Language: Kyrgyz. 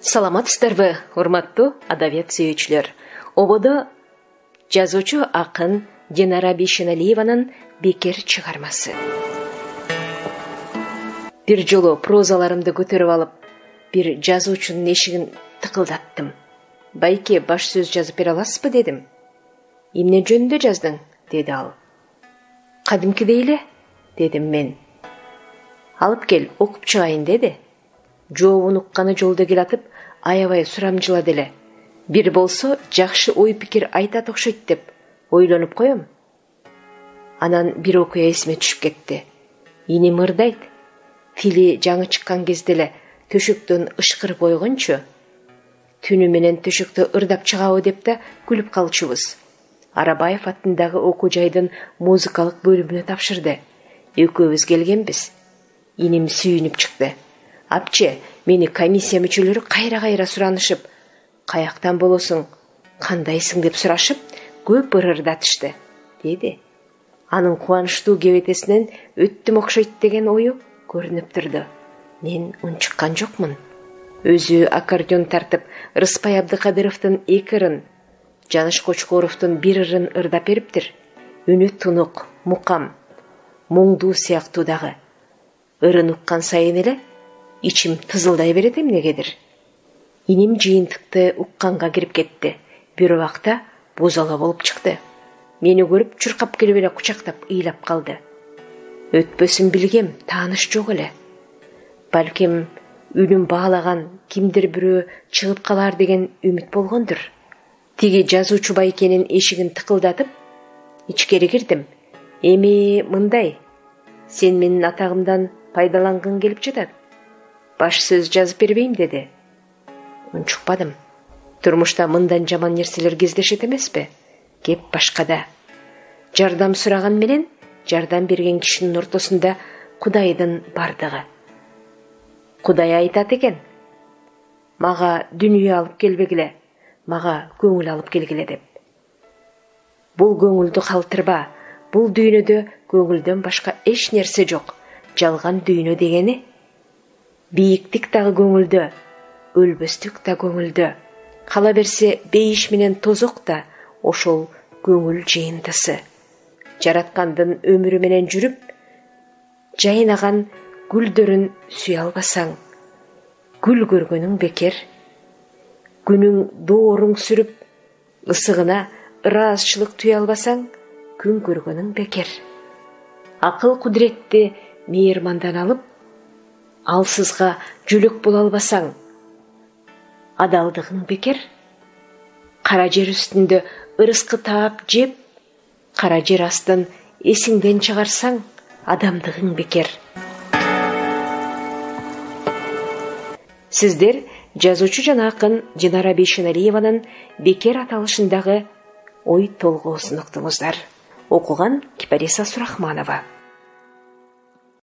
Саламатсыздарбы, урматтуу адабият сүйүүчүлөр. Ободо жазуучу акын Динара Бейшеналиеванын «Бекер» чыгармасы. Бир жолу прозаларымды көтөрүп алып, бир жазуучунун эшигин тыкылдаттым. «Байке, баш сөз жазып бере аласызбы?» дедим. «Эмне жөнүндө жаздың?» деди ал. «Кадимкидей эле?» дедим мен. «Алып кел, окуп чыгайын» деди. Жообун укканы жолдо келатып, аябай сурамжылады эле. Бир болсо жакшы ой пикир айтат окшойт деп ойлонуп коем. Анан бир окуя эсиме түшүп кетти. Иним ырдайт. Тили жаңы чыккан кезде эле төшөктөн ышкырып ойгончу. Түнү менен төшөктө ырдап чыгабы деп да күлүп калчубуз. Арабаев атындагы окуу жайдын музыкалык бөлүмүнө тапшырды. Экөөбүз келгенбиз. Иним сүйүнүп чыкты. «Апче, мени комиссия мүчөлөрү кайра-кайра суранышып, каяктан болосуң, кандайсың деп сурашып, көп ырырдатышты» деди. Анын кубанычтуу кебетесинен өттүм окшойт деген ою көрүнүп турду. Мен унчуккан жокмун. Өзү аккордеон тартып, Рыспай Абдыкадыровдун 2 ырын, Жаныш Кочкоровдун 1 ырын ырдап бериптир. Үнү тунук, мукам, моңдуу сыяктуу дагы. Ырын уккан сайын эле ичим тызылдай берет эмнегедир. Иним жыйынтыкты укканга кирип кетти. Бир убакта бузала болуп чыкты. Мени көрүп чуркап келип эле кучактап ыйлап калды. Өтпөсүн билгем, тааныш жок эле. Балким үнүм баалаган кимдир бирөө чыгып калар деген үмүт болгондур. Тиги жазуучу байкенин эшигин тыкылдатып, ичкери кирдим. «Эми мындай, сен менин атагымдан пайдалангың келип жатат. Баш сөз жазып бербейм» деди. Унчукпадым. Турмушта мындан жаман нерселер кездешет эмеспи? Кеп башкада. Жардам сураган менен жардам берген кишинин ортосунда Кудайдын бардыгы. Кудай айтат экен: «Мага дүнүйө алып келбегиле, мага көңүл алып келгиле» деп. Бул көңүлдү калтырба, бул дүйнөдө көңүлдөн башка эч нерсе жок. Жалган дүйнө дегени. Бийиктик дагы көңүлдө, өлбөстүк да көңүлдө. Кала берсе бейиш менен тозок да ошол көңүл жыйынтысы. Жараткандын өмүрү менен жүрүп, жайнаган гүлдөрүн сүйө албасаң, гүл көргөнүң бекер. Күнүң дооруң сүрүп, ысыгына ыраазчылык түйө албасаң, күн көргөнүң бекер. Акыл кудуретти мейирмандан алып, алсызга жүлөк боло албасаң, адалдыгың бекер. Кара жер үстүндө ырыскы таап жеп, кара жер астын эсиңден чыгарсаң, адамдыгың бекер. Сиздер жазуучу жана акын Динара Бейшеналиеванын «Бекер» аталышындагы ой толгоосун уктуңуздар. Окуган Кипариса Сурахманова.